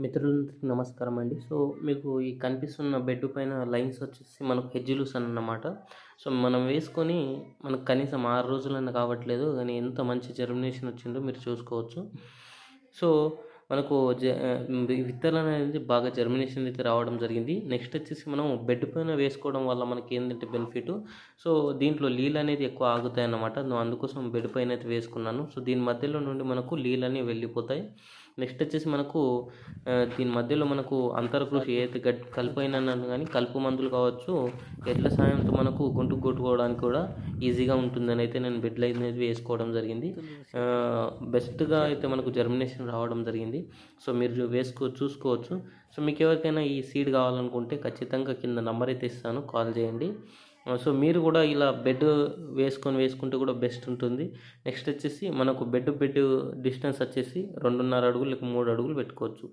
మిత్రులందరికీ నమస్కారం అండి. సో, మీకు ఈ కనిపిస్తున్న బెడ్ పైన లైన్స్ వచ్చేసి మనకు హెడ్జ్ అన్నమాట. సో, మనం వేసుకొని మనకు కనీసం 6 రోజులన్నా కావట్లేదు. కానీ ఎంత మంచి జర్మినేషన్ వచ్చిందో మీరు చూసుకోవచ్చు. సో, మనకు విత్తనాలనేది బాగా జర్మినేషన్ అయితే రావడం జరిగింది. నెక్స్ట్ వచ్చేసి మనం బెడ్ పైన వేసుకోవడం వల్ల మనకి ఏందంటే బెనిఫిట్. సో, దీంట్లో నీళ్ళనేది ఎక్కువ ఆగుతాయన్నమాట. అందుకోసం బెడ్ పైన అయితే వేసుకున్నాను. సో, దీని మధ్యలో నుండి మనకు నీళ్ళన్నీ వెళ్ళిపోతాయి. నెక్స్ట్ వచ్చేసి మనకు దీని మధ్యలో మనకు అంతర కృషి ఏదైతే కలుపైనను గానీ కలుపు మందులు కావచ్చు, ఎడ్ల సాయంతో మనకు గుంటుకు కొట్టుకోవడానికి కూడా ఈజీగా ఉంటుందని అయితే నేను బెడ్లు అనేది వేసుకోవడం జరిగింది. బెస్ట్‌గా అయితే మనకు జర్మినేషన్ రావడం జరిగింది. సో, మీరు చూసుకోవచ్చు. సో, మీకు ఎవరికైనా ఈ సీడ్ కావాలనుకుంటే ఖచ్చితంగా కింద నంబర్ అయితే ఇస్తాను, కాల్ చేయండి. సో, మీరు కూడా ఇలా బెడ్ వేసుకుంటే కూడా బెస్ట్ ఉంటుంది. నెక్స్ట్ వచ్చేసి మనకు బెడ్ డిస్టెన్స్ వచ్చేసి 2.5 అడుగులు లేక 3 అడుగులు పెట్టుకోవచ్చు.